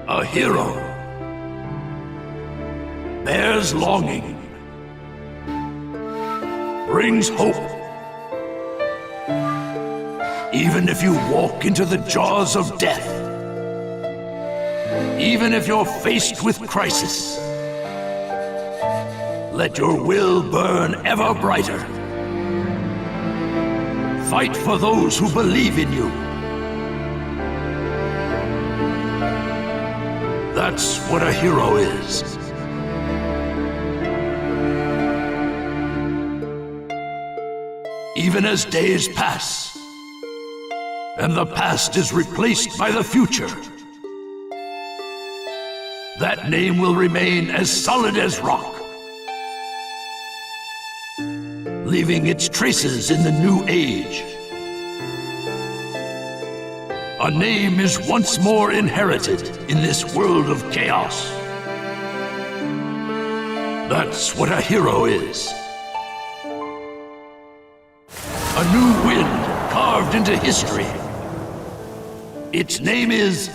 A hero bears longing, brings hope. Even if you walk into the jaws of death, even if you're faced with crisis, let your will burn ever brighter. Fight for those who believe in you. That's what a hero is. Even as days pass, and the past is replaced by the future, that name will remain as solid as rock, leaving its traces in the new age. A name is once more inherited in this world of chaos. That's what a hero is. A new wind carved into history. Its name is...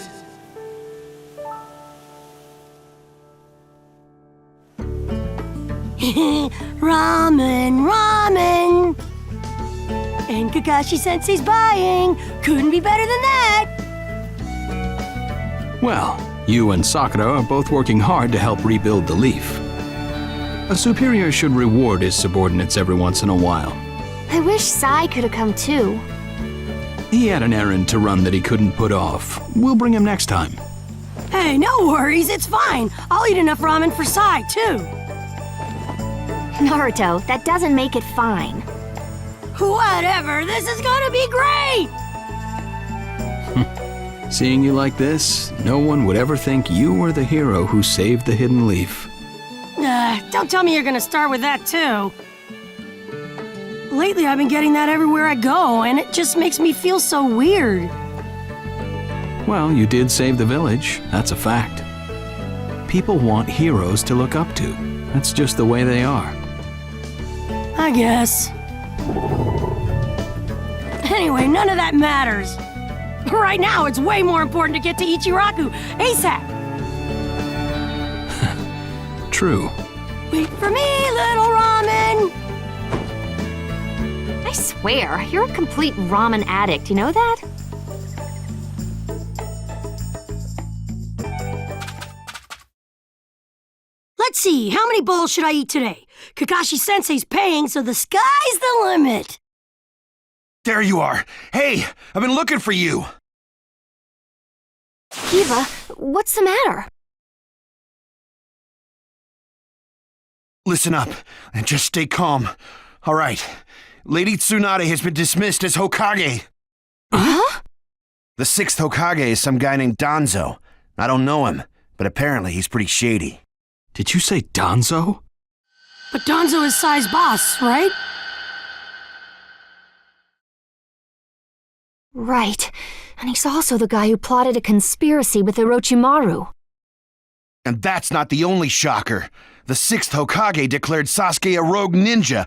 Ramen, ramen! And Kakashi-sensei's buying! Couldn't be better than that! Well, you and Sakura are both working hard to help rebuild the leaf. A superior should reward his subordinates every once in a while. I wish Sai could have come too. He had an errand to run that he couldn't put off. We'll bring him next time. Hey, no worries, it's fine! I'll eat enough ramen for Sai, too! Naruto, that doesn't make it fine. Whatever, this is gonna be great! Seeing you like this, no one would ever think you were the hero who saved the hidden leaf. Don't tell me you're gonna start with that, too. Lately, I've been getting that everywhere I go, and it just makes me feel so weird. Well, you did save the village, that's a fact. People want heroes to look up to. That's just the way they are. I guess. Anyway, none of that matters. Right now, it's way more important to get to Ichiraku ASAP. True. Wait for me, little ramen! I swear, you're a complete ramen addict, you know that? Let's see, how many bowls should I eat today? Kakashi-sensei's paying, so the sky's the limit! There you are! Hey, I've been looking for you! Kiva, what's the matter? Listen up, and just stay calm. All right, Lady Tsunade has been dismissed as Hokage. Huh? The 6th Hokage is some guy named Danzo. I don't know him, but apparently he's pretty shady. Did you say Danzo? But Danzo is Sai's boss, right? Right. And he's also the guy who plotted a conspiracy with Orochimaru. And that's not the only shocker. The 6th Hokage declared Sasuke a rogue ninja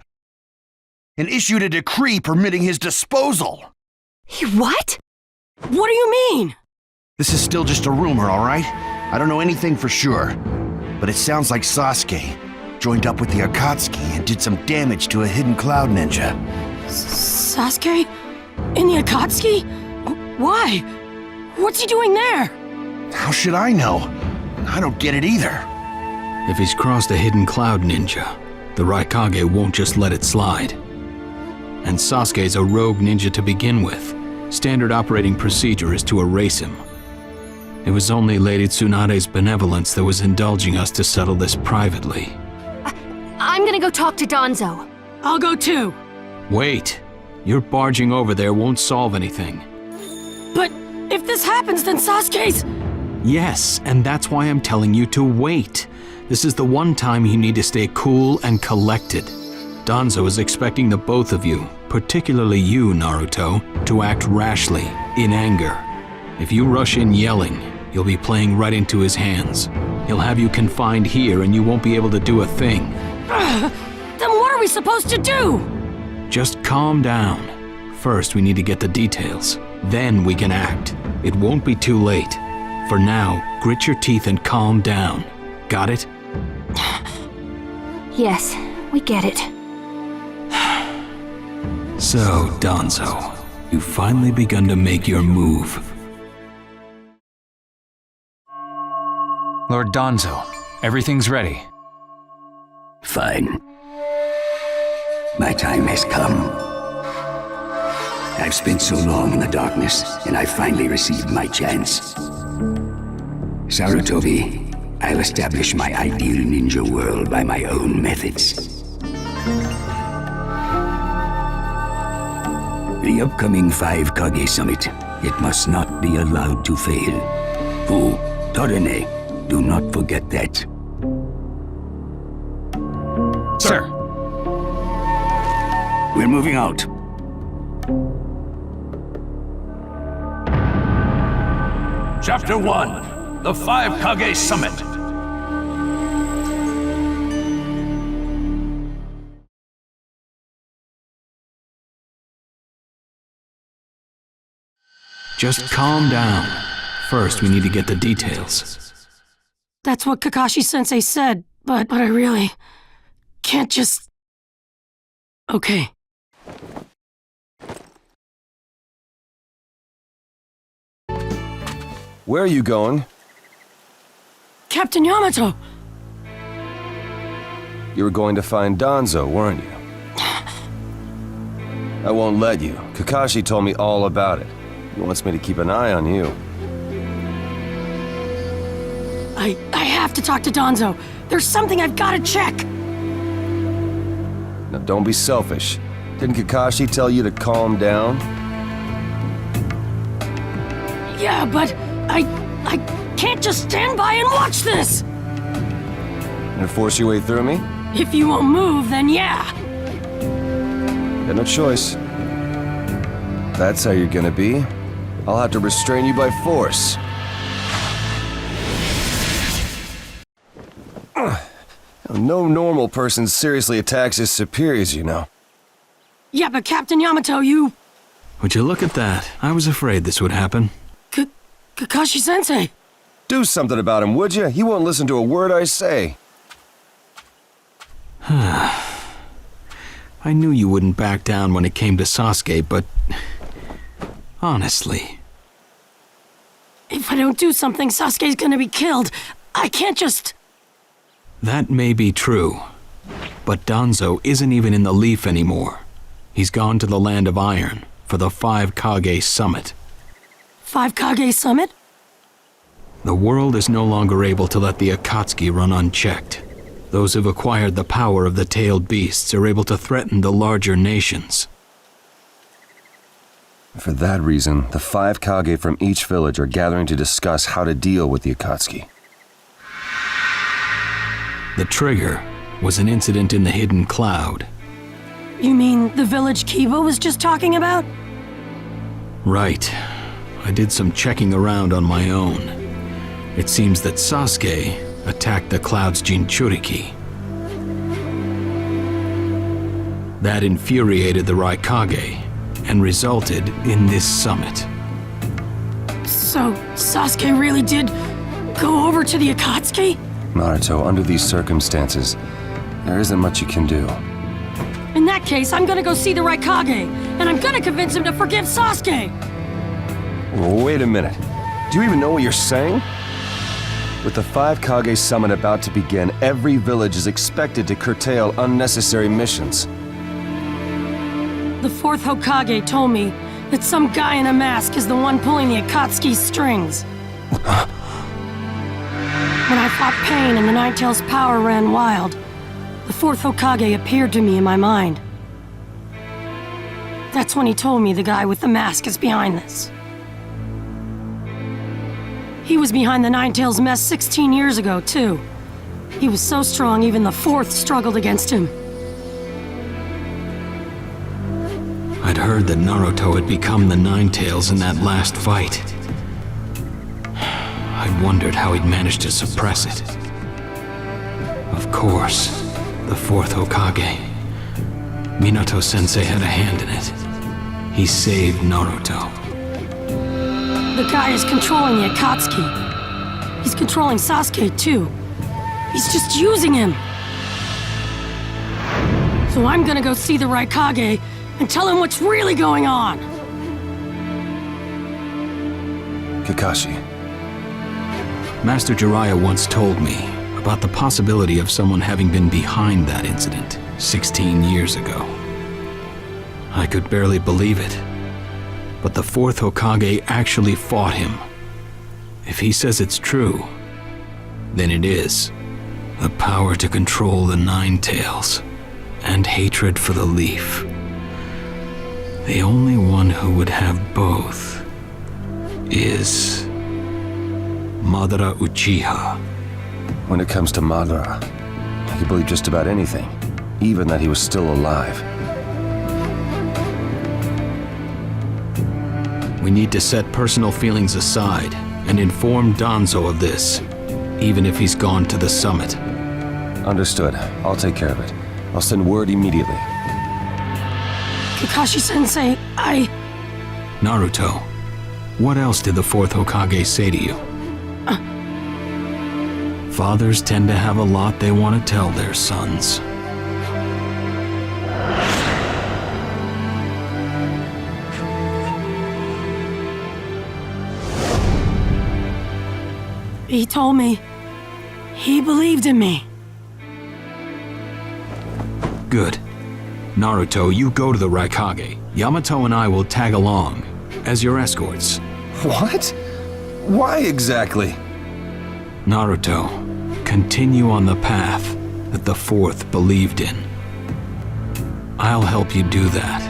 and issued a decree permitting his disposal. What? What do you mean? This is still just a rumor, all right? I don't know anything for sure, but it sounds like Sasuke joined up with the Akatsuki and did some damage to a hidden cloud ninja. Sasuke? In the Akatsuki? Why? What's he doing there? How should I know? I don't get it either. If he's crossed a hidden cloud ninja, the Raikage won't just let it slide. And Sasuke's a rogue ninja to begin with. Standard operating procedure is to erase him. It was only Lady Tsunade's benevolence that was indulging us to settle this privately. I'm gonna go talk to Danzo. I'll go too. Wait. Your barging over there won't solve anything. But if this happens, then Sasuke's... Yes, and that's why I'm telling you to wait. This is the one time you need to stay cool and collected. Danzo is expecting the both of you, particularly you, Naruto, to act rashly, in anger. If you rush in yelling, you'll be playing right into his hands. He'll have you confined here and you won't be able to do a thing. Then what are we supposed to do? Just calm down. First, we need to get the details. Then we can act. It won't be too late. For now, grit your teeth and calm down. Got it? Yes, we get it. So, Danzo, you've finally begun to make your move. Lord Danzo, everything's ready. Fine. My time has come. I've spent so long in the darkness, and I finally received my chance. Sarutobi, I'll establish my ideal ninja world by my own methods. The upcoming Five Kage Summit, it must not be allowed to fail. Fu, Torene, do not forget that. Sir! We're moving out. Chapter 1, the Five Kage Summit. Just calm down. First, we need to get the details. That's what Kakashi-sensei said, but I really can't just... Okay. Where are you going? Captain Yamato! You were going to find Danzo, weren't you? I won't let you. Kakashi told me all about it. He wants me to keep an eye on you. I have to talk to Danzo. There's something I've got to check. Now don't be selfish. Didn't Kakashi tell you to calm down? Yeah, but I can't just stand by and watch this! And force your way through me? If you won't move, then yeah. Got no choice. That's how you're gonna be. I'll have to restrain you by force. No normal person seriously attacks his superiors, you know. Yeah, but Captain Yamato, you... Would you look at that? I was afraid this would happen. Kakashi-sensei. Do something about him, would you? He won't listen to a word I say. I knew you wouldn't back down when it came to Sasuke, but... honestly... If I don't do something, Sasuke's gonna be killed. I can't just... That may be true. But Danzo isn't even in the Leaf anymore. He's gone to the Land of Iron for the Five Kage Summit. Five Kage Summit? The world is no longer able to let the Akatsuki run unchecked. Those who've acquired the power of the tailed beasts are able to threaten the larger nations. For that reason, the 5 Kage from each village are gathering to discuss how to deal with the Akatsuki. The trigger was an incident in the Hidden Cloud. You mean the village Kiba was just talking about? Right. I did some checking around on my own. It seems that Sasuke attacked the Cloud's Jinchuriki. That infuriated the Raikage and resulted in this summit. So, Sasuke really did go over to the Akatsuki? Naruto, under these circumstances, there isn't much you can do. In that case, I'm gonna go see the Raikage, and I'm gonna convince him to forgive Sasuke! Wait a minute. Do you even know what you're saying? With the 5 Kage Summit about to begin, every village is expected to curtail unnecessary missions. The 4th Hokage told me that some guy in a mask is the one pulling the Akatsuki's strings. When I fought Pain and the Ninetales' power ran wild, the 4th Hokage appeared to me in my mind. That's when he told me the guy with the mask is behind this. He was behind the Ninetales' mess 16 years ago, too. He was so strong, even the 4th struggled against him. I'd heard that Naruto had become the Ninetales in that last fight. I wondered how he'd managed to suppress it. Of course, the 4th Hokage. Minato-sensei had a hand in it. He saved Naruto. The guy is controlling the Akatsuki. He's controlling Sasuke, too. He's just using him. So I'm gonna go see the Raikage and tell him what's really going on. Kakashi, Master Jiraiya once told me about the possibility of someone having been behind that incident 16 years ago. I could barely believe it. But the fourth Hokage actually fought him. If he says it's true, then it is. The power to control the Nine Tails, and hatred for the Leaf. The only one who would have both is Madara Uchiha. when it comes to Madara, I can believe just about anything, even that he was still alive. We need to set personal feelings aside and inform Danzo of this, even if he's gone to the summit. Understood. I'll take care of it. I'll send word immediately. Kakashi-sensei, Naruto, what else did the fourth Hokage say to you? Fathers tend to have a lot they want to tell their sons. He told me he believed in me. Good. Naruto, you go to the Raikage. Yamato and I will tag along as your escorts. What? Why exactly? Naruto, continue on the path that the fourth believed in. I'll help you do that.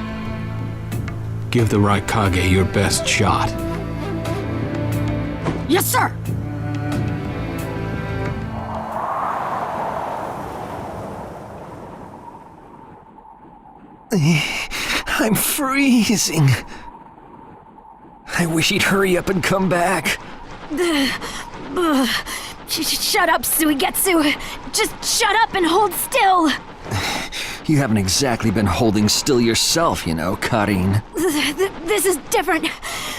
Give the Raikage your best shot. Yes, sir! I'm freezing. I wish he'd hurry up and come back. Shut up, Suigetsu. Just shut up and hold still. You haven't exactly been holding still yourself, you know, Karin. This is different.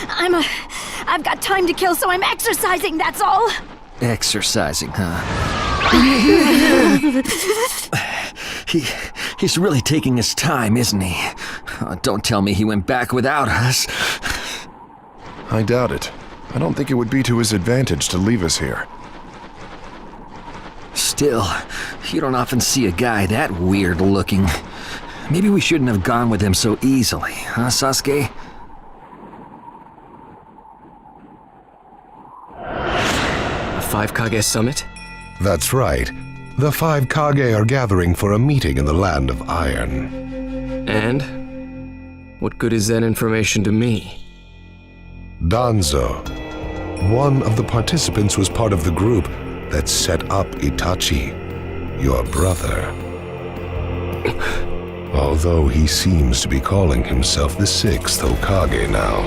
I've got time to kill, so I'm exercising, that's all. Exercising, huh? He's really taking his time, isn't he? Oh, don't tell me he went back without us. I doubt it. I don't think it would be to his advantage to leave us here. Still, you don't often see a guy that weird looking. Maybe we shouldn't have gone with him so easily, huh, Sasuke? A Five Kage Summit? That's right. The Five Kage are gathering for a meeting in the Land of Iron. And? What good is that information to me? Danzo, one of the participants, was part of the group that set up Itachi, your brother. Although he seems to be calling himself the sixth Hokage now.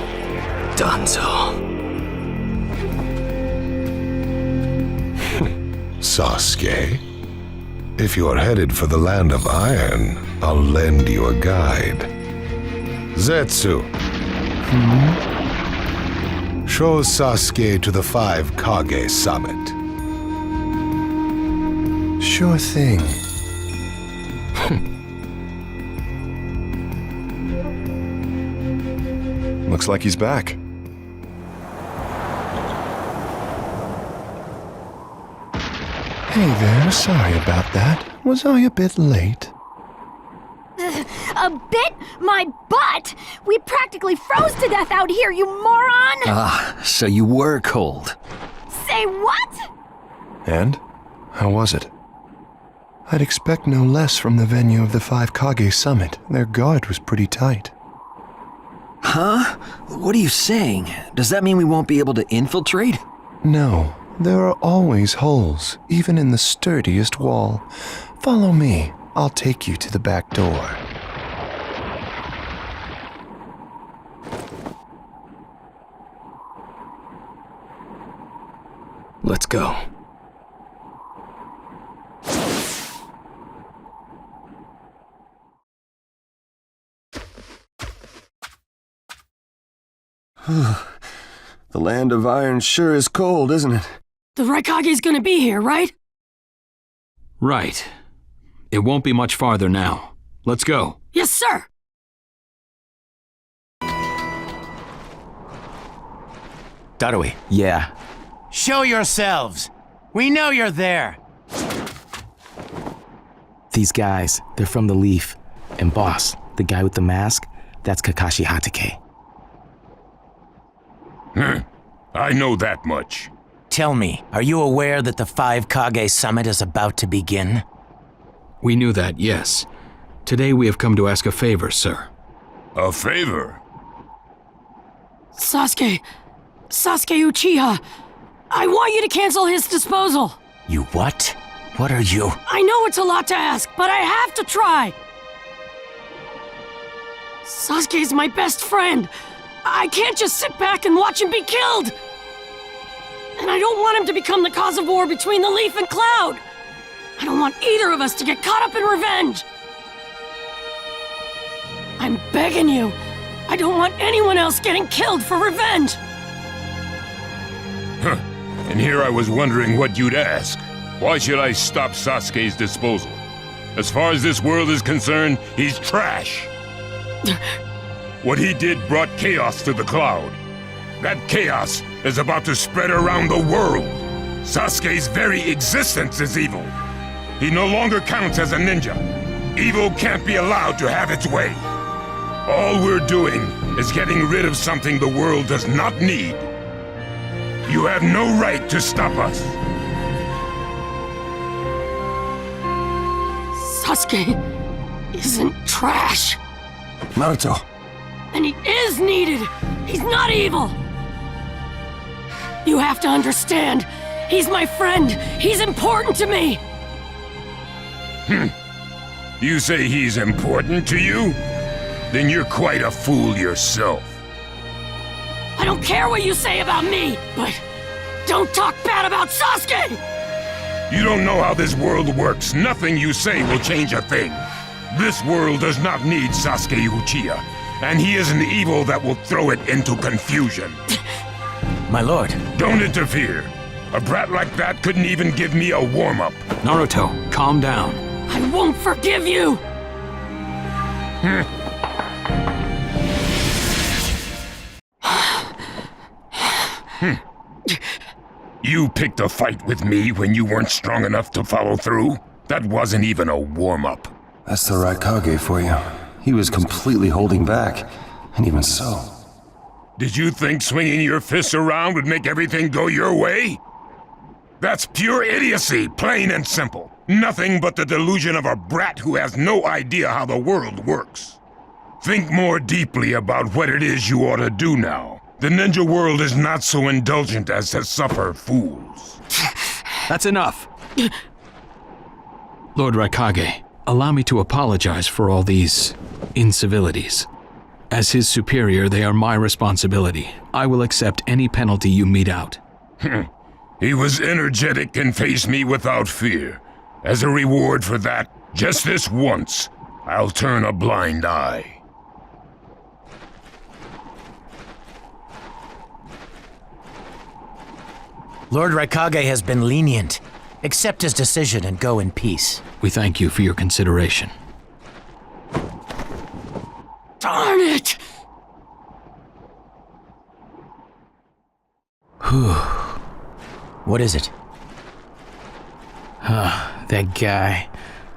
Danzo. Sasuke, if you're headed for the Land of Iron, I'll lend you a guide. Zetsu. Show Sasuke to the Five Kage Summit. Sure thing. Looks like he's back. Hey there, sorry about that. Was I a bit late? A bit? My butt! We practically froze to death out here, you moron! Ah, so you were cold. Say what? And? How was it? I'd expect no less from the venue of the Five Kage Summit. Their guard was pretty tight. Huh? What are you saying? Does that mean we won't be able to infiltrate? No, there are always holes, even in the sturdiest wall. Follow me. I'll take you to the back door. Let's go. The land of iron sure is cold, isn't it? The Raikage's gonna be here, right? Right. It won't be much farther now. Let's go. Yes, sir! Darui. Yeah. Show yourselves! We know you're there! These guys, they're from the Leaf. And boss, the guy with the mask, that's Kakashi Hatake. I know that much. Tell me, are you aware that the Five Kage Summit is about to begin? We knew that, yes. Today we have come to ask a favor, sir. A favor? Sasuke Uchiha, I want you to cancel his disposal. You what? What are you? I know it's a lot to ask, but I have to try. Sasuke's my best friend. I can't just sit back and watch him be killed. And I don't want him to become the cause of war between the Leaf and Cloud. I don't want either of us to get caught up in revenge. I'm begging you. I don't want anyone else getting killed for revenge. Huh. And here I was wondering what you'd ask. Why should I stop Sasuke's disposal? As far as this world is concerned, he's trash. What he did brought chaos to the Cloud. That chaos is about to spread around the world. Sasuke's very existence is evil. He no longer counts as a ninja. Evil can't be allowed to have its way. All we're doing is getting rid of something the world does not need. You have no right to stop us. Sasuke isn't trash. Naruto. And he is needed. He's not evil. You have to understand. He's my friend. He's important to me. You say he's important to you? Then you're quite a fool yourself. I don't care what you say about me, but don't talk bad about Sasuke! You don't know how this world works. Nothing you say will change a thing. This world does not need Sasuke Uchiha, and he is an evil that will throw it into confusion. My lord. Don't interfere. A brat like that couldn't even give me a warm-up. Naruto, calm down. I won't forgive you! You picked a fight with me when you weren't strong enough to follow through? That wasn't even a warm-up. That's the Raikage for you. He was completely holding back. And even so... Did you think swinging your fists around would make everything go your way? That's pure idiocy, plain and simple. Nothing but the delusion of a brat who has no idea how the world works. Think more deeply about what it is you ought to do now. The ninja world is not so indulgent as to suffer fools. That's enough. Lord Raikage, allow me to apologize for all these incivilities. As his superior, they are my responsibility. I will accept any penalty you mete out. He was energetic and faced me without fear. As a reward for that, just this once, I'll turn a blind eye. Lord Raikage has been lenient. Accept his decision and go in peace. We thank you for your consideration. Darn it! What is it? That guy.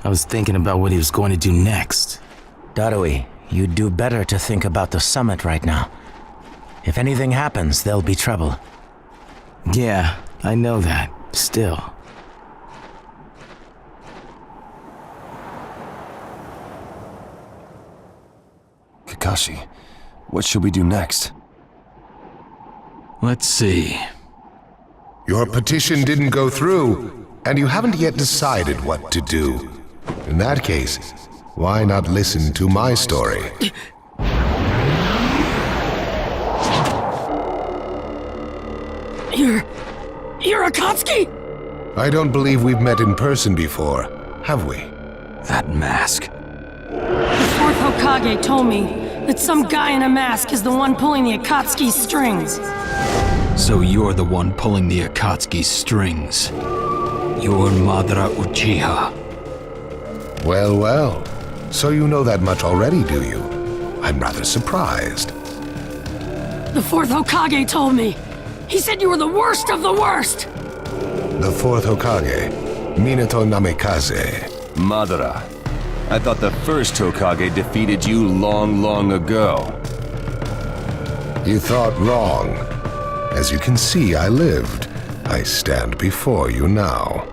I was thinking about what he was going to do next. Darui, you'd do better to think about the summit right now. If anything happens, there'll be trouble. Yeah, I know that. Still. Kakashi, what should we do next? Let's see. Your petition didn't go through, and you haven't yet decided what to do. In that case, why not listen to my story? You're Akatsuki? I don't believe we've met in person before, have we? That mask. The fourth Hokage told me that some guy in a mask is the one pulling the Akatsuki's strings. So you're the one pulling the Akatsuki's strings. You're Madara Uchiha. Well, well. So you know that much already, do you? I'm rather surprised. The fourth Hokage told me. He said you were the worst of the worst! The fourth Hokage, Minato Namikaze. Madara. I thought the first Hokage defeated you long, long ago. You thought wrong. As you can see, I lived. I stand before you now.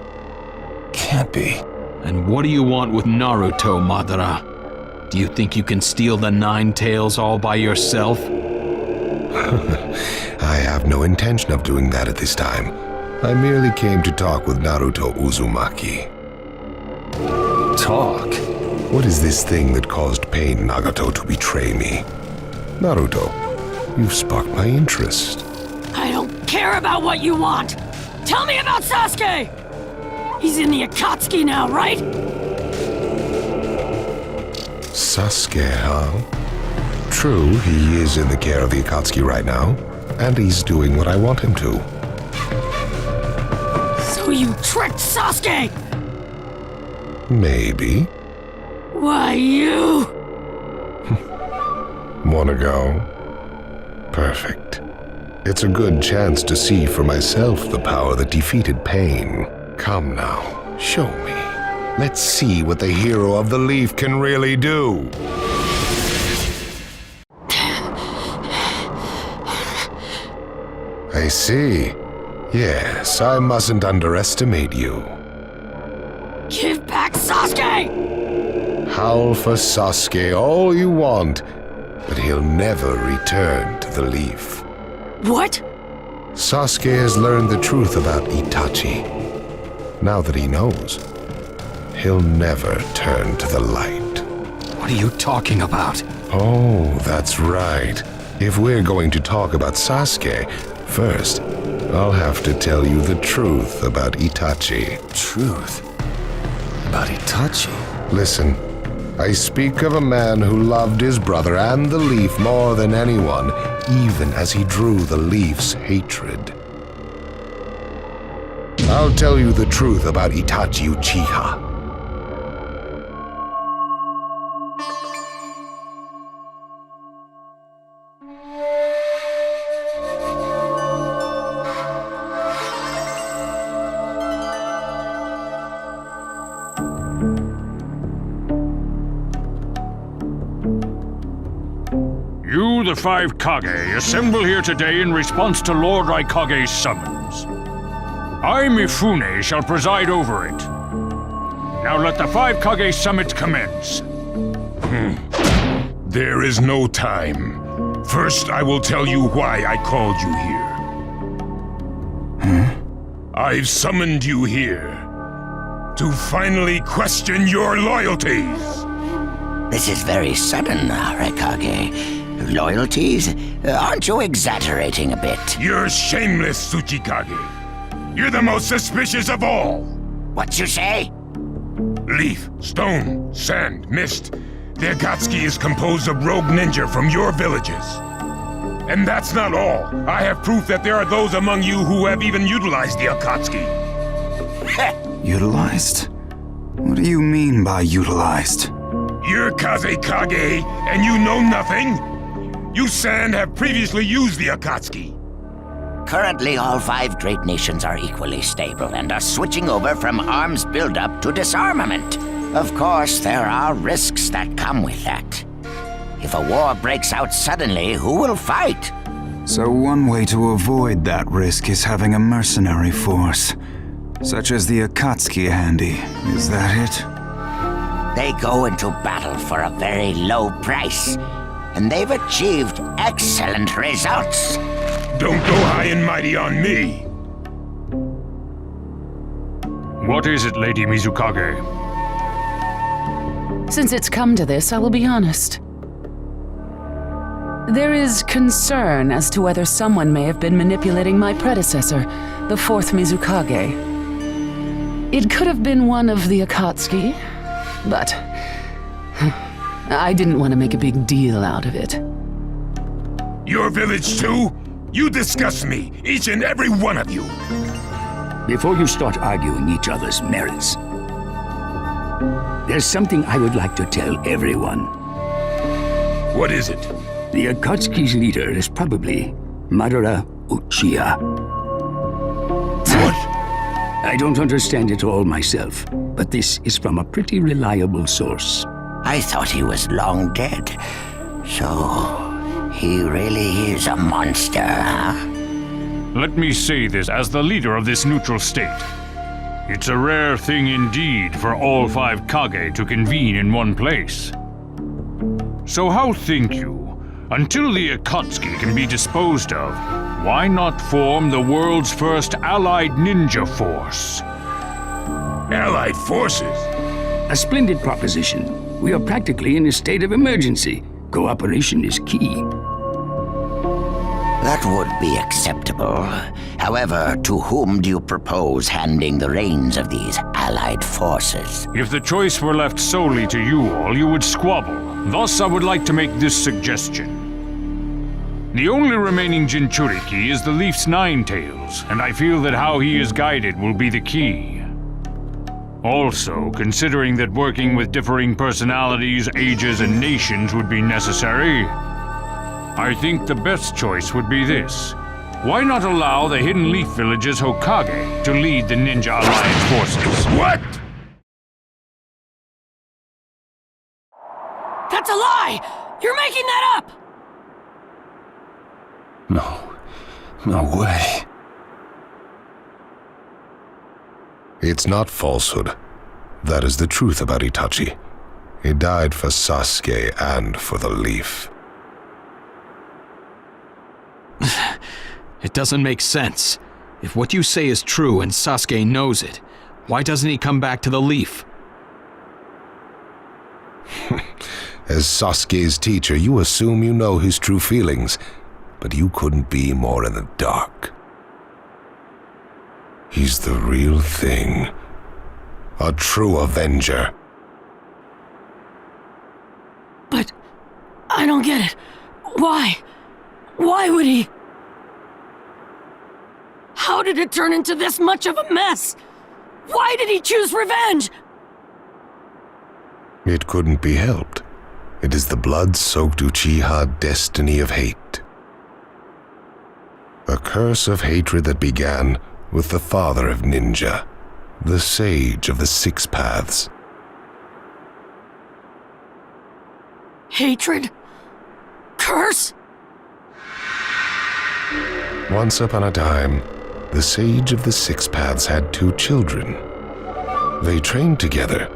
Can't be. And what do you want with Naruto, Madara? Do you think you can steal the Nine Tails all by yourself? I have no intention of doing that at this time. I merely came to talk with Naruto Uzumaki. Talk? What is this thing that caused Pain Nagato to betray me? Naruto, you've sparked my interest. I don't care about what you want! Tell me about Sasuke! He's in the Akatsuki now, right? Sasuke, huh? True, he is in the care of the Akatsuki right now, and he's doing what I want him to. So you tricked Sasuke! Maybe. Why, you... Wanna go? Perfect. It's a good chance to see for myself the power that defeated Pain. Come now, show me. Let's see what the hero of the leaf can really do. I see. Yes, I mustn't underestimate you. Give back Sasuke! Howl for Sasuke all you want, but he'll never return to the leaf. What? Sasuke has learned the truth about Itachi. Now that he knows, he'll never turn to the light. What are you talking about? Oh, that's right. If we're going to talk about Sasuke, first, I'll have to tell you the truth about Itachi. Truth? About Itachi? Listen, I speak of a man who loved his brother and the leaf more than anyone, even as he drew the leaf's hatred. I'll tell you the truth about Itachi Uchiha. You, the Five Kage, assemble here today in response to Lord Raikage's summons. I, Mifune, shall preside over it. Now let the Five Kage Summit commence. There is no time. First, I will tell you why I called you here. I've summoned you here to finally question your loyalties. This is very sudden, Raikage. Loyalties? Aren't you exaggerating a bit? You're shameless, Tsuchikage. You're the most suspicious of all. What you say? Leaf, stone, sand, mist. The Akatsuki is composed of rogue ninja from your villages. And that's not all. I have proof that there are those among you who have even utilized the Akatsuki. Utilized? What do you mean by utilized? You're Kazekage, and you know nothing? You Sand have previously used the Akatsuki. Currently, all 5 great nations are equally stable and are switching over from arms buildup to disarmament. Of course, there are risks that come with that. If a war breaks out suddenly, who will fight? So one way to avoid that risk is having a mercenary force, such as the Akatsuki handy. Is that it? They go into battle for a very low price, and they've achieved excellent results. Don't go high and mighty on me. What is it, Lady Mizukage? Since it's come to this, I will be honest. There is concern as to whether someone may have been manipulating my predecessor, the 4th Mizukage. It could have been one of the Akatsuki, but I didn't want to make a big deal out of it. Your village too? You disgust me, each and every one of you. Before you start arguing each other's merits, there's something I would like to tell everyone. What is it? The Akatsuki's leader is probably Madara Uchiha. What? I don't understand it all myself, but this is from a pretty reliable source. I thought he was long dead. So, he really is a monster, huh? Let me say this as the leader of this neutral state. It's a rare thing indeed for all 5 Kage to convene in one place. So how think you, until the Akatsuki can be disposed of, why not form the world's first allied ninja force? Allied forces? A splendid proposition. We are practically in a state of emergency. Cooperation is key. That would be acceptable. However, to whom do you propose handing the reins of these allied forces? If the choice were left solely to you all, you would squabble. Thus, I would like to make this suggestion. The only remaining Jinchuriki is the Leaf's 9 tails, and I feel that how he is guided will be the key. Also, considering that working with differing personalities, ages, and nations would be necessary, I think the best choice would be this. Why not allow the Hidden Leaf Village's Hokage to lead the Ninja Alliance forces? What? That's a lie! You're making that up! No way. It's not falsehood. That is the truth about Itachi. He died for Sasuke and for the Leaf. It doesn't make sense. If what you say is true and Sasuke knows it, why doesn't he come back to the Leaf? As Sasuke's teacher, you assume you know his true feelings, but you couldn't be more in the dark. He's the real thing. A true Avenger. But I don't get it. Why? Why would he? How did it turn into this much of a mess? Why did he choose revenge? It couldn't be helped. It is the blood-soaked Uchiha destiny of hate. A curse of hatred that began with the father of ninja, the sage of the 6 paths. Hatred? Curse? Once upon a time, the sage of the 6 paths had 2 children. They trained together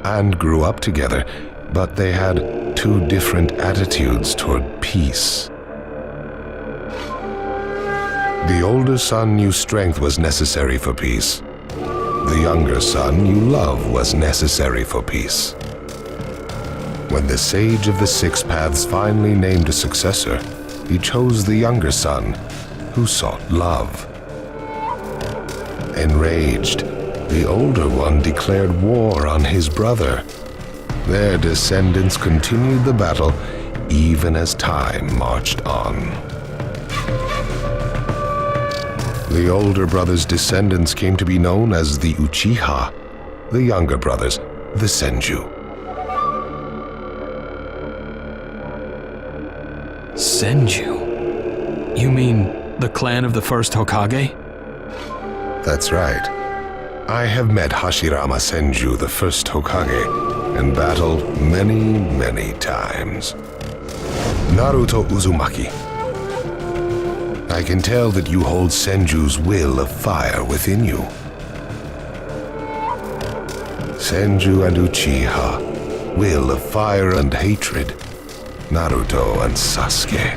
and grew up together, but they had 2 different attitudes toward peace. The older son knew strength was necessary for peace. The younger son knew love was necessary for peace. When the sage of the 6 paths finally named a successor, he chose the younger son, who sought love. Enraged, the older one declared war on his brother. Their descendants continued the battle even as time marched on. The older brother's descendants came to be known as the Uchiha, the younger brothers, the Senju. Senju? You mean the clan of the first Hokage? That's right. I have met Hashirama Senju, the first Hokage, and battled many times. Naruto Uzumaki. I can tell that you hold Senju's will of fire within you. Senju and Uchiha, will of fire and hatred. Naruto and Sasuke.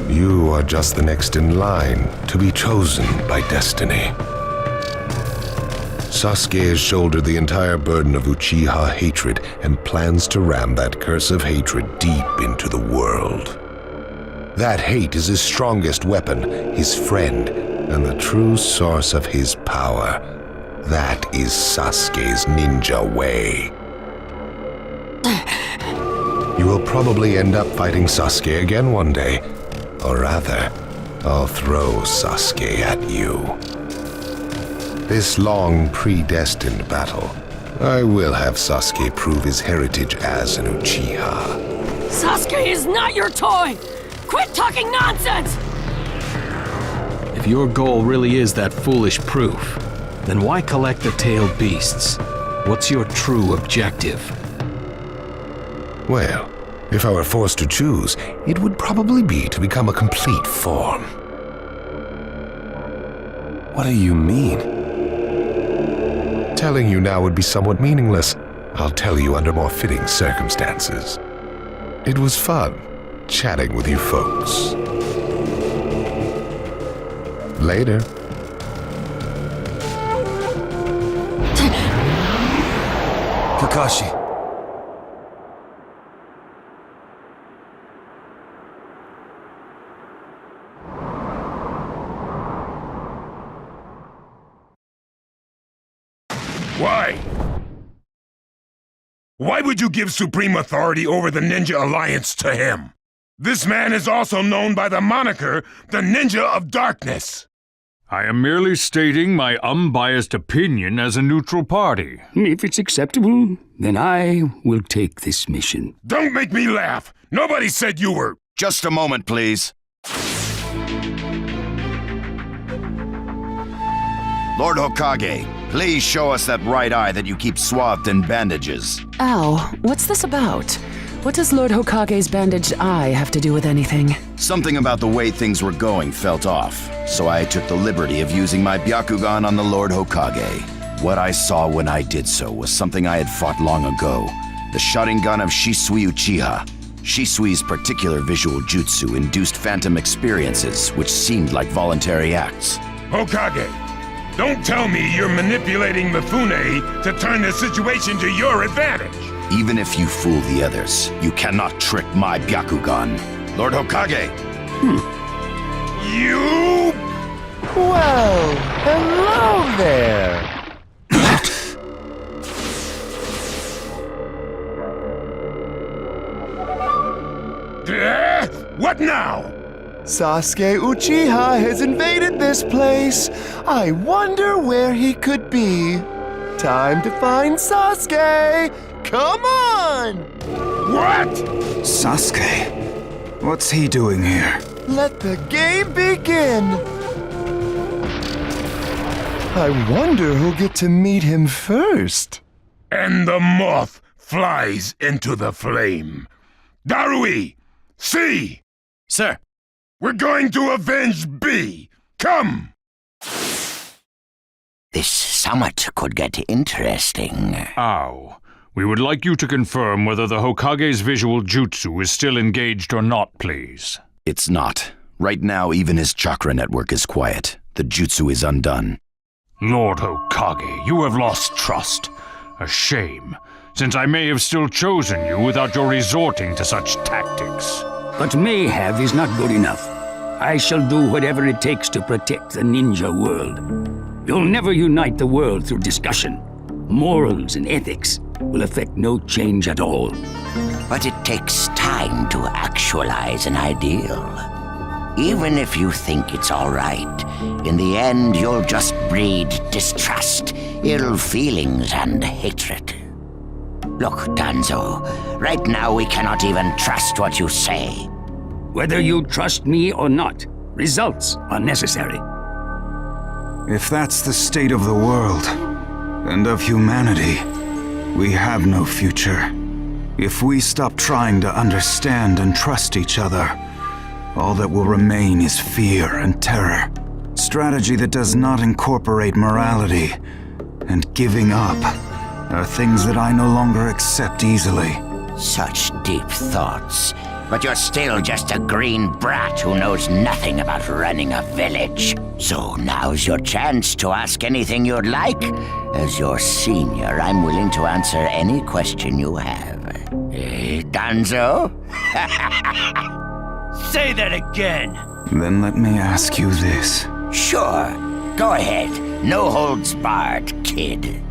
You are just the next in line to be chosen by destiny. Sasuke has shouldered the entire burden of Uchiha hatred and plans to ram that curse of hatred deep into the world. That hate is his strongest weapon, his friend, and the true source of his power. That is Sasuke's ninja way. You will probably end up fighting Sasuke again one day, Or rather, I'll throw Sasuke at you. This long predestined battle, I will have Sasuke prove his heritage as an Uchiha. Sasuke is not your toy! Quit talking nonsense! If your goal really is that foolish proof, then why collect the tailed beasts? What's your true objective? Well, if I were forced to choose, it would probably be to become a complete form. What do you mean? Telling you now would be somewhat meaningless. I'll tell you under more fitting circumstances. It was fun chatting with you folks. Later. Kakashi. Why? Why would you give supreme authority over the Ninja Alliance to him? This man is also known by the moniker, the Ninja of Darkness. I am merely stating my unbiased opinion as a neutral party. If it's acceptable, then I will take this mission. Don't make me laugh! Nobody said you were... Just a moment, please. Lord Hokage, please show us that right eye that you keep swathed in bandages. Ow, what's this about? What does Lord Hokage's bandaged eye have to do with anything? Something about the way things were going felt off, so I took the liberty of using my Byakugan on the Lord Hokage. What I saw when I did so was something I had fought long ago, the Sharingan of Shisui Uchiha. Shisui's particular visual jutsu induced phantom experiences, which seemed like voluntary acts. Hokage, don't tell me you're manipulating Mifune to turn the situation to your advantage. Even if you fool the others, you cannot trick my Byakugan. Lord Hokage! You... Well, hello there! What now? Sasuke Uchiha has invaded this place. I wonder where he could be. Time to find Sasuke! Come on! What? Sasuke? What's he doing here? Let the game begin! I wonder who'll get to meet him first. And the moth flies into the flame. Darui! C! Sir! We're going to avenge B! Come! This summit could get interesting. Ow. We would like you to confirm whether the Hokage's visual jutsu is still engaged or not, please. It's not. Right now, even his chakra network is quiet. The jutsu is undone. Lord Hokage, you have lost trust. A shame, since I may have still chosen you without your resorting to such tactics. But may have is not good enough. I shall do whatever it takes to protect the ninja world. You'll never unite the world through discussion. Morals and ethics will affect no change at all. But it takes time to actualize an ideal. Even if you think it's all right, in the end you'll just breed distrust, ill feelings, and hatred. Look, Danzo, right now we cannot even trust what you say. Whether you trust me or not, results are necessary. If that's the state of the world, and of humanity, we have no future. If we stop trying to understand and trust each other, all that will remain is fear and terror. Strategy that does not incorporate morality and giving up are things that I no longer accept easily. Such deep thoughts. But you're still just a green brat who knows nothing about running a village. So now's your chance to ask anything you'd like. As your senior, I'm willing to answer any question you have. Danzo? Say that again! Then let me ask you this. Sure. Go ahead. No holds barred, kid.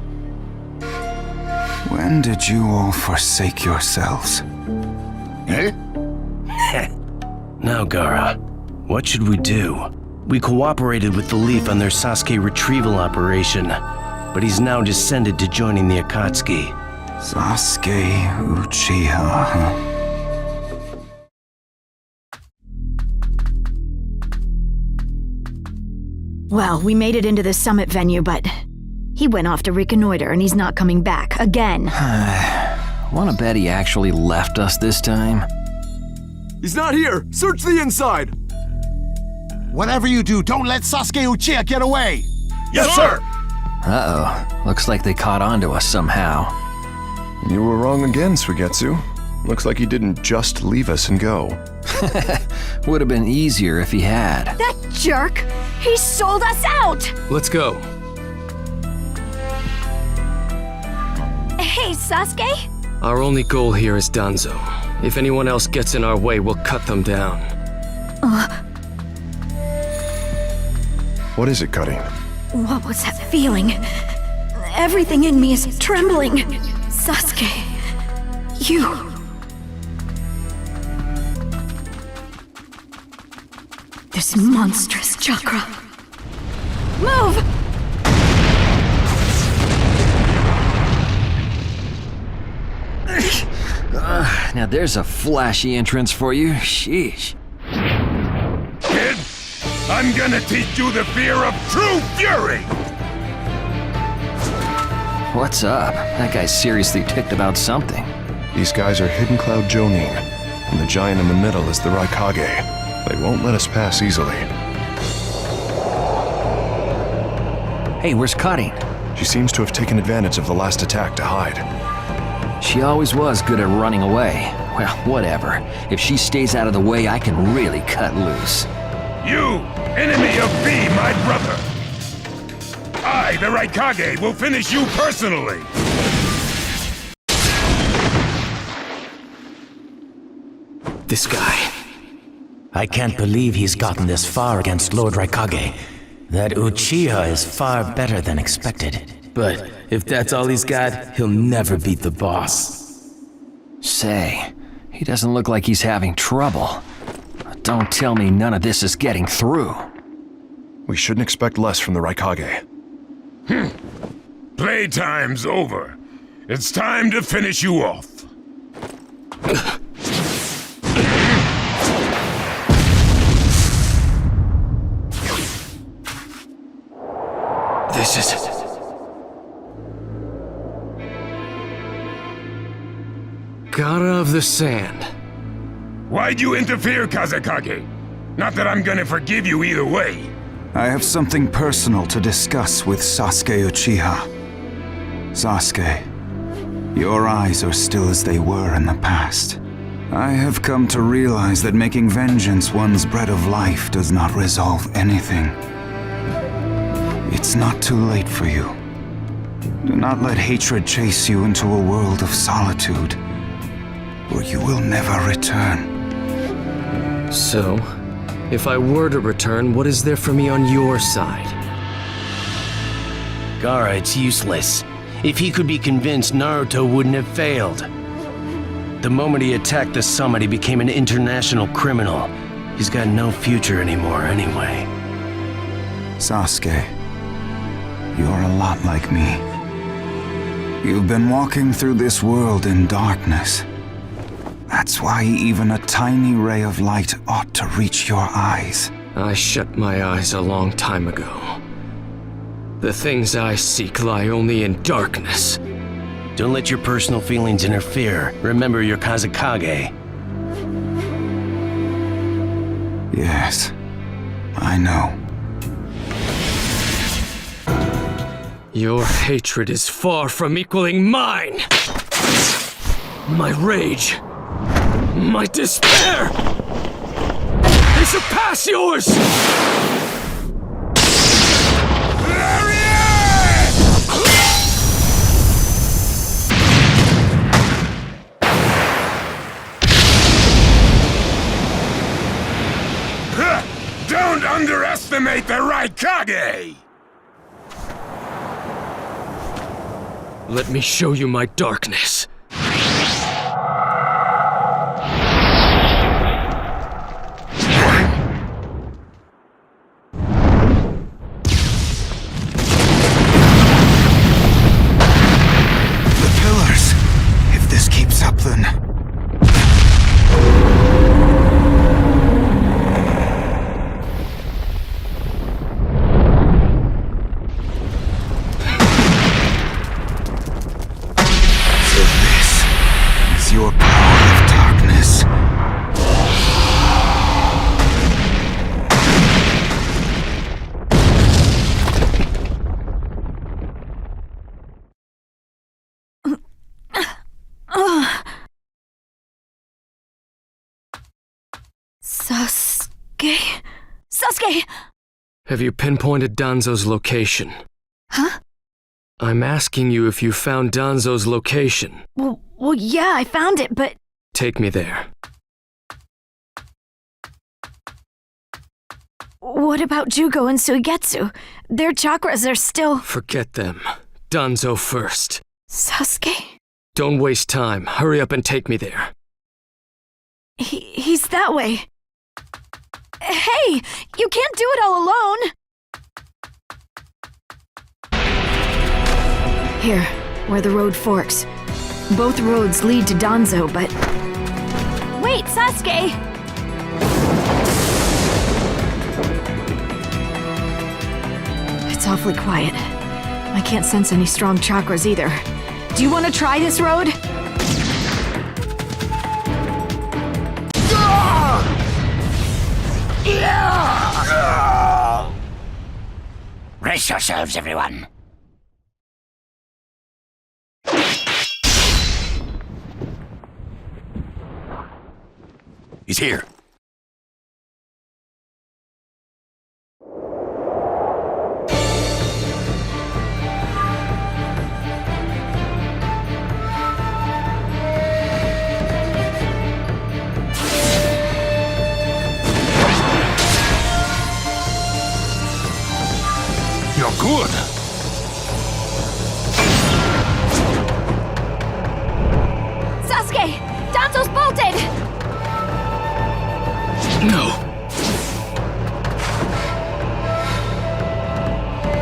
When did you all forsake yourselves? Now, Gaara, What should we do? We cooperated with the Leaf on their Sasuke retrieval operation, but he's now descended to joining the Akatsuki. Sasuke Uchiha, huh? Well, we made it into the summit venue, but he went off to reconnoiter and he's not coming back again. Wanna bet he actually left us this time? He's not here! Search the inside! Whatever you do, don't let Sasuke Uchiha get away! Yes, sir! Uh-oh. Looks like they caught on to us somehow. You were wrong again, Suigetsu. Looks like he didn't just leave us and go. Would have been easier if he had. That jerk! He sold us out! Let's go. Hey, Sasuke? Our only goal here is Danzo. If anyone else gets in our way, we'll cut them down. What is it, Cutting? What was that feeling? Everything in me is trembling. Sasuke, you... This monstrous chakra. Move! Now there's a flashy entrance for you. Sheesh. Kid, I'm gonna teach you the fear of true fury! What's up? That guy's seriously ticked about something. These guys are Hidden Cloud Jonin, and the giant in the middle is the Raikage. They won't let us pass easily. Hey, where's Cutting? She seems to have taken advantage of the last attack to hide. She always was good at running away. Well, whatever. If she stays out of the way, I can really cut loose. You, enemy of B, my brother! I, the Raikage, will finish you personally! This guy. I can't believe he's gotten this far against Lord Raikage. That Uchiha is far better than expected. But if that's all he's got, he'll never beat the boss. Say, he doesn't look like he's having trouble. Don't tell me none of this is getting through. We shouldn't expect less from the Raikage. Playtime's over. It's time to finish you off. This is... God of the Sand. Why'd you interfere, Kazekage? Not that I'm gonna forgive you either way. I have something personal to discuss with Sasuke Uchiha. Sasuke, your eyes are still as they were in the past. I have come to realize that making vengeance one's bread of life does not resolve anything. It's not too late for you. Do not let hatred chase you into a world of solitude, or you will never return. So, if I were to return, what is there for me on your side? Gaara, it's useless. If he could be convinced, Naruto wouldn't have failed. The moment he attacked the summit, he became an international criminal. He's got no future anymore anyway. Sasuke, you're a lot like me. You've been walking through this world in darkness. That's why even a tiny ray of light ought to reach your eyes. I shut my eyes a long time ago. The things I seek lie only in darkness. Don't let your personal feelings interfere. Remember your Kazekage. Yes, I know. Your hatred is far from equaling mine! My rage, my despair, they surpass yours! Don't underestimate the Raikage! Let me show you my darkness. Sasuke? Sasuke! Have you pinpointed Danzo's location? Huh? I'm asking you if you found Danzo's location. Well, yeah, I found it, but... Take me there. What about Jugo and Suigetsu? Their chakras are still... Forget them. Danzo first. Sasuke? Don't waste time. Hurry up and take me there. He's that way. Hey! You can't do it all alone! Here, where the road forks. Both roads lead to Danzo, but... Wait, Sasuke! It's awfully quiet. I can't sense any strong chakras either. Do you want to try this road? Brace yourselves, everyone. He's here. You're good. Sasuke! Danzo's bolted! No.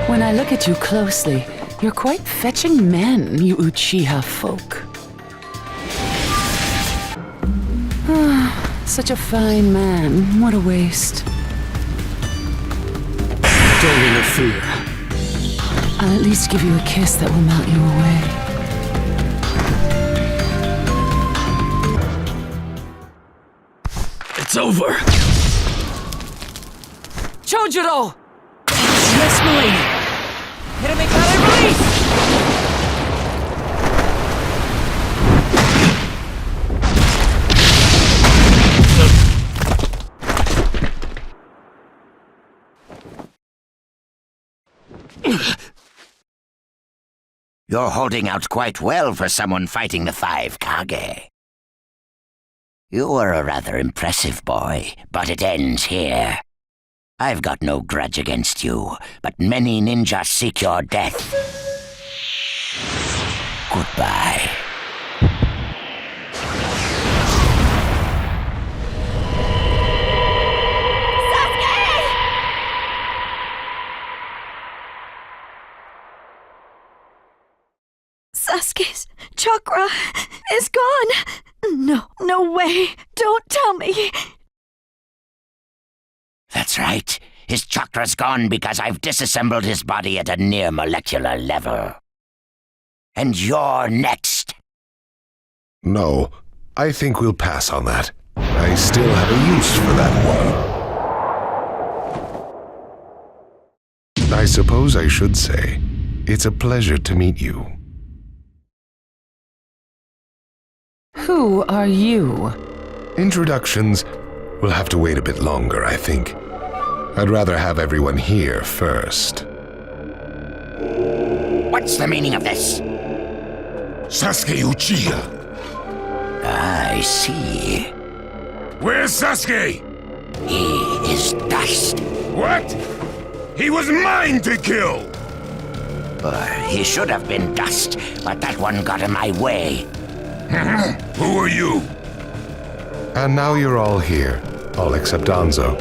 When I look at you closely, you're quite fetching men, you Uchiha folk. Such a fine man. What a waste. Don't interfere. I'll at least give you a kiss that will melt you away. It's over. Chojuro! Yes, milady! Hiramikare release! You're holding out quite well for someone fighting the Five Kage. You were a rather impressive boy, but it ends here. I've got no grudge against you, but many ninjas seek your death. Goodbye. Sasuke's chakra is gone! No way! Don't tell me! That's right. His chakra's gone because I've disassembled his body at a near molecular level. And you're next. No, I think we'll pass on that. I still have a use for that one. I suppose I should say, it's a pleasure to meet you. Who are you? Introductions will have to wait a bit longer, I think. I'd rather have everyone here first. What's the meaning of this? Sasuke Uchiha. I see. Where's Sasuke? He is dust. What? He was mine to kill! He should have been dust, but that one got in my way. Who are you? And now you're all here, all except Danzo.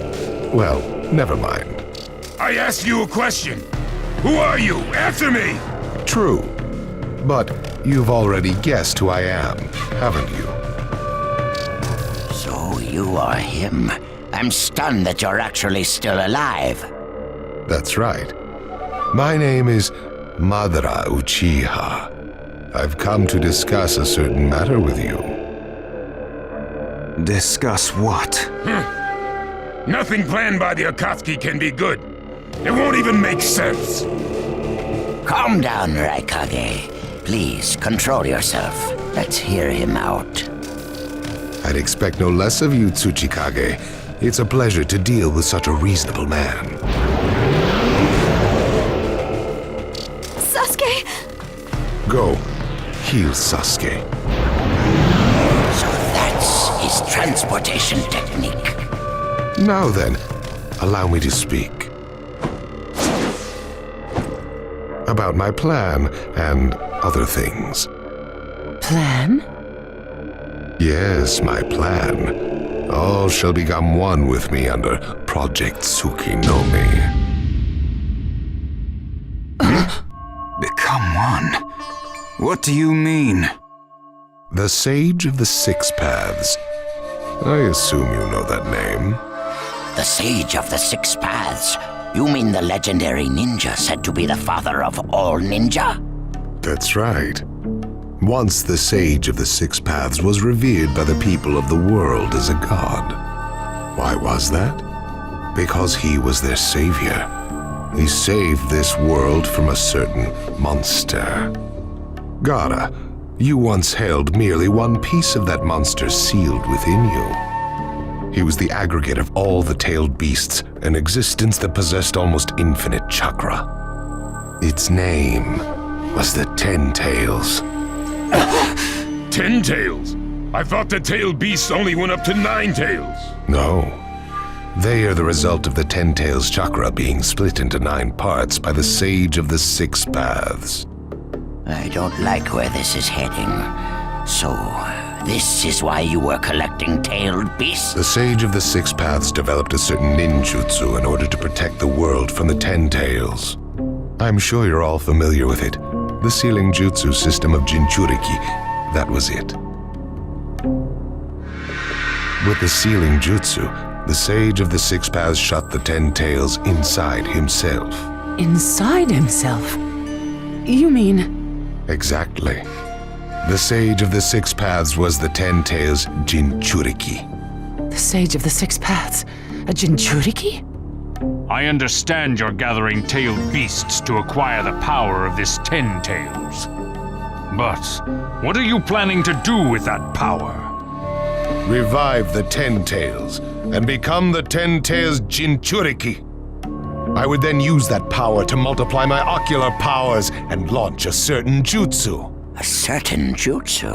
Well, never mind. I asked you a question. Who are you? Answer me! True. But you've already guessed who I am, haven't you? So you are him. I'm stunned that you're actually still alive. That's right. My name is Madara Uchiha. I've come to discuss a certain matter with you. Discuss what? Nothing planned by the Akatsuki can be good. It won't even make sense. Calm down, Raikage. Please, control yourself. Let's hear him out. I'd expect no less of you, Tsuchikage. It's a pleasure to deal with such a reasonable man. Sasuke! Go, heal Sasuke. So that's his transportation technique. Now then, allow me to speak. About my plan and other things. Plan? Yes, my plan. All shall become one with me under Project Tsuki no Mi. Become one? What do you mean? The Sage of the Six Paths. I assume you know that name. The Sage of the Six Paths? You mean the legendary ninja said to be the father of all ninja? That's right. Once the Sage of the Six Paths was revered by the people of the world as a god. Why was that? Because he was their savior. He saved this world from a certain monster. Gaara, you once held merely one piece of that monster sealed within you. He was the aggregate of all the tailed beasts, an existence that possessed almost infinite chakra. Its name was the Ten Tails. 10 tails? I thought the tailed beasts only went up to 9 tails. No. They are the result of the Ten Tails chakra being split into 9 parts by the Sage of the Six Paths. I don't like where this is heading. So, this is why you were collecting tailed beasts? The Sage of the Six Paths developed a certain ninjutsu in order to protect the world from the Ten Tails. I'm sure you're all familiar with it. The sealing jutsu system of Jinchuriki, that was it. With the sealing jutsu, the Sage of the Six Paths shut the Ten Tails inside himself. Inside himself? You mean... Exactly. The Sage of the Six Paths was the Ten Tails Jinchuriki. The Sage of the Six Paths? A Jinchuriki? I understand you're gathering tailed beasts to acquire the power of this Ten Tails. But what are you planning to do with that power? Revive the Ten Tails and become the Ten Tails Jinchuriki. I would then use that power to multiply my ocular powers and launch a certain jutsu. A certain jutsu?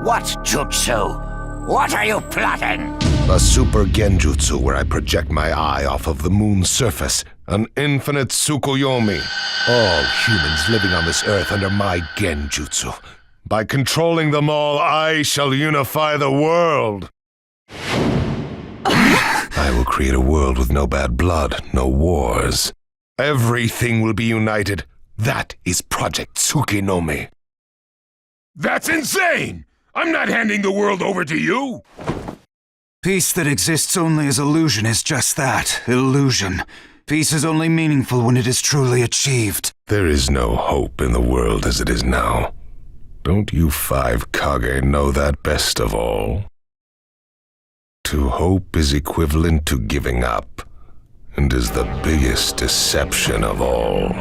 What jutsu? What are you plotting? A super genjutsu where I project my eye off of the moon's surface. An infinite Tsukuyomi. All humans living on this earth under my genjutsu. By controlling them all, I shall unify the world. I will create a world with no bad blood, no wars. Everything will be united. That is Project Tsuki no Mi. That's insane! I'm not handing the world over to you! Peace that exists only as illusion is just that, illusion. Peace is only meaningful when it is truly achieved. There is no hope in the world as it is now. Don't you Five Kage know that best of all? To hope is equivalent to giving up, and is the biggest deception of all.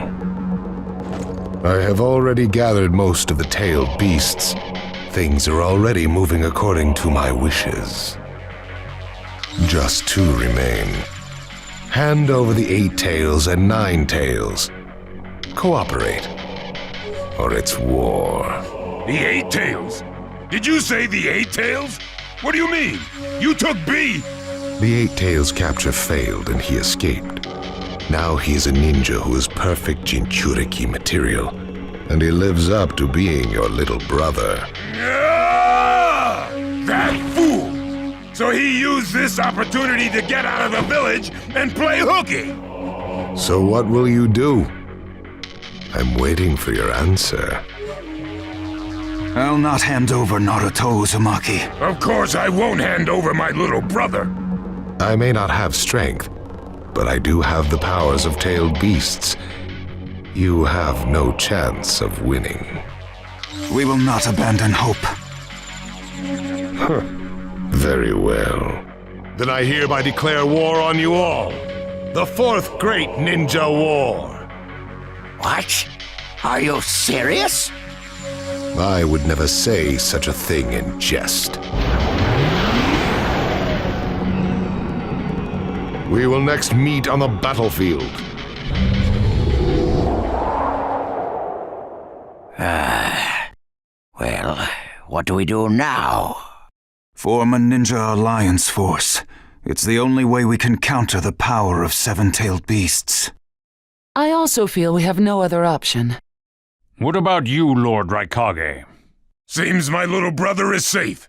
I have already gathered most of the tailed beasts. Things are already moving according to my wishes. Just 2 remain. Hand over the 8 tails and 9 tails. Cooperate, or it's war. The 8 tails? Did you say the 8 tails? What do you mean? You took B! The 8 tails capture failed and he escaped. Now he is a ninja who is perfect Jinchuriki material, and he lives up to being your little brother. Ah! That fool! So he used this opportunity to get out of the village and play hooky! So what will you do? I'm waiting for your answer. I'll not hand over Naruto Uzumaki. Of course I won't hand over my little brother. I may not have strength, but I do have the powers of tailed beasts. You have no chance of winning. We will not abandon hope. Very well. Then I hereby declare war on you all. The 4th Great Ninja War. What? Are you serious? I would never say such a thing in jest. We will next meet on the battlefield. Well, what do we do now? Form a ninja alliance force. It's the only way we can counter the power of seven-tailed beasts. I also feel we have no other option. What about you, Lord Raikage? Seems my little brother is safe.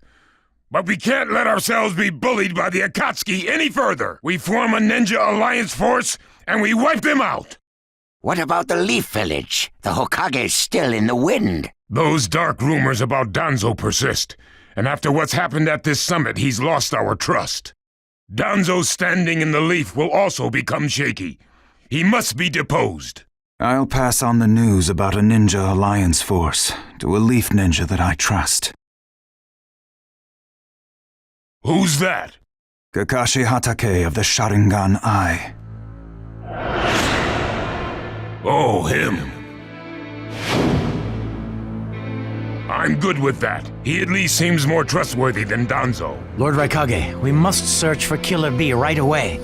But we can't let ourselves be bullied by the Akatsuki any further. We form a ninja alliance force, and we wipe them out. What about the Leaf Village? The Hokage's still in the wind. Those dark rumors about Danzo persist, and after what's happened at this summit, he's lost our trust. Danzo's standing in the Leaf will also become shaky. He must be deposed. I'll pass on the news about a ninja alliance force to a Leaf ninja that I trust. Who's that? Kakashi Hatake of the Sharingan Eye. Oh, him. I'm good with that. He at least seems more trustworthy than Danzo. Lord Raikage, we must search for Killer B right away.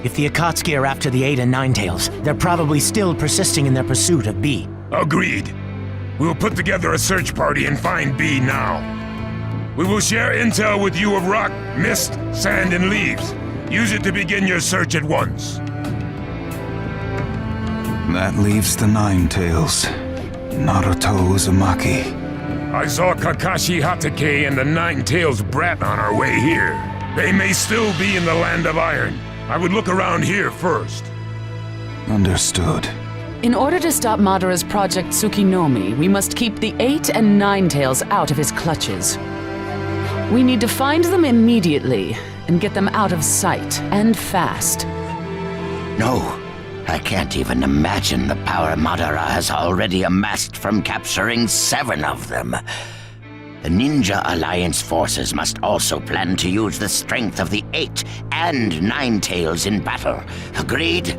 If the Akatsuki are after the 8 and 9 tails, they're probably still persisting in their pursuit of B. Agreed. We'll put together a search party and find B now. We will share intel with you of rock, mist, sand, and leaves. Use it to begin your search at once. That leaves the Nine Tails. Naruto Uzumaki. I saw Kakashi Hatake and the Nine Tails brat on our way here. They may still be in the Land of Iron. I would look around here first. Understood. In order to stop Madara's Project Tsukinomi, we must keep the 8 and 9 tails out of his clutches. We need to find them immediately and get them out of sight, and fast. No, I can't even imagine the power Madara has already amassed from capturing 7 of them. The Ninja Alliance forces must also plan to use the strength of the 8 and 9 tails in battle. Agreed?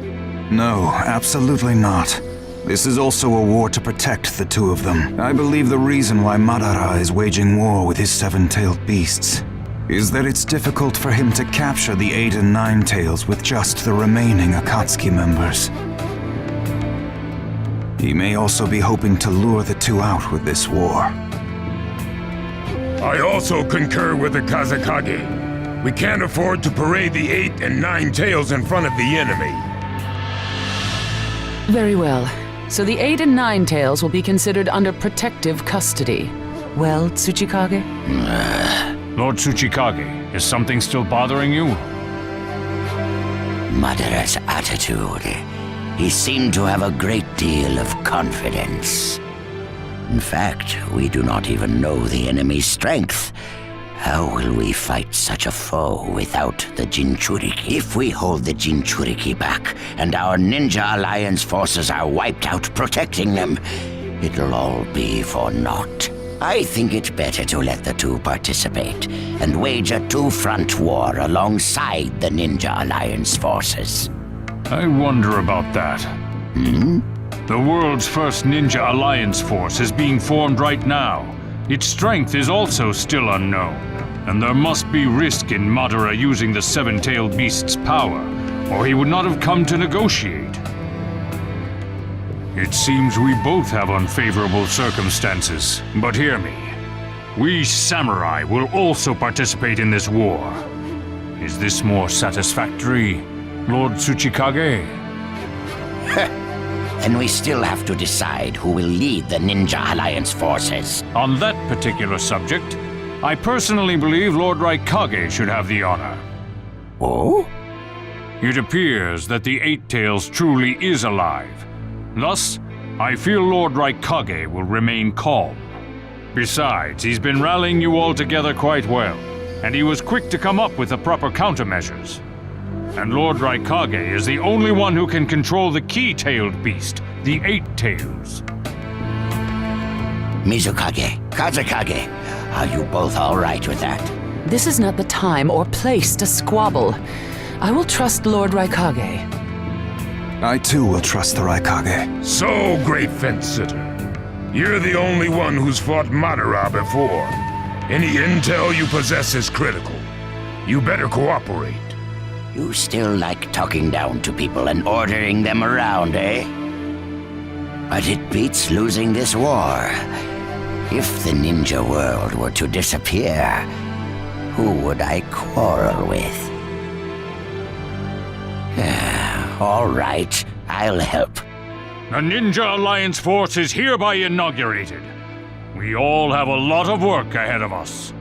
No, absolutely not. This is also a war to protect the 2 of them. I believe the reason why Madara is waging war with his 7-tailed beasts is that it's difficult for him to capture the 8 and 9 tails with just the remaining Akatsuki members. He may also be hoping to lure the 2 out with this war. I also concur with the Kazekage. We can't afford to parade the 8 and 9 tails in front of the enemy. Very well. So the 8 and 9 tails will be considered under protective custody. Well, Tsuchikage? Lord Tsuchikage, is something still bothering you? Madara's attitude. He seemed to have a great deal of confidence. In fact, we do not even know the enemy's strength. How will we fight such a foe without the Jinchuriki? If we hold the Jinchuriki back, and our Ninja Alliance forces are wiped out protecting them, it'll all be for naught. I think it better to let the 2 participate, and wage a 2-front war alongside the Ninja Alliance forces. I wonder about that. The world's first Ninja Alliance force is being formed right now. Its strength is also still unknown, and there must be risk in Madara using the 7-tailed beast's power, or he would not have come to negotiate. It seems we both have unfavorable circumstances, but hear me. We samurai will also participate in this war. Is this more satisfactory, Lord Tsuchikage? Then we still have to decide who will lead the Ninja Alliance forces. On that particular subject, I personally believe Lord Raikage should have the honor. Oh? It appears that the 8 tails truly is alive. Thus, I feel Lord Raikage will remain calm. Besides, he's been rallying you all together quite well, and he was quick to come up with the proper countermeasures. And Lord Raikage is the only one who can control the key-tailed beast, the 8 tails. Mizukage, Kazekage, are you both all right with that? This is not the time or place to squabble. I will trust Lord Raikage. I too will trust the Raikage. So, great fence-sitter. You're the only one who's fought Madara before. Any intel you possess is critical. You better cooperate. You still like talking down to people and ordering them around, eh? But it beats losing this war. If the ninja world were to disappear, who would I quarrel with? All right, I'll help. The Ninja Alliance force is hereby inaugurated. We all have a lot of work ahead of us.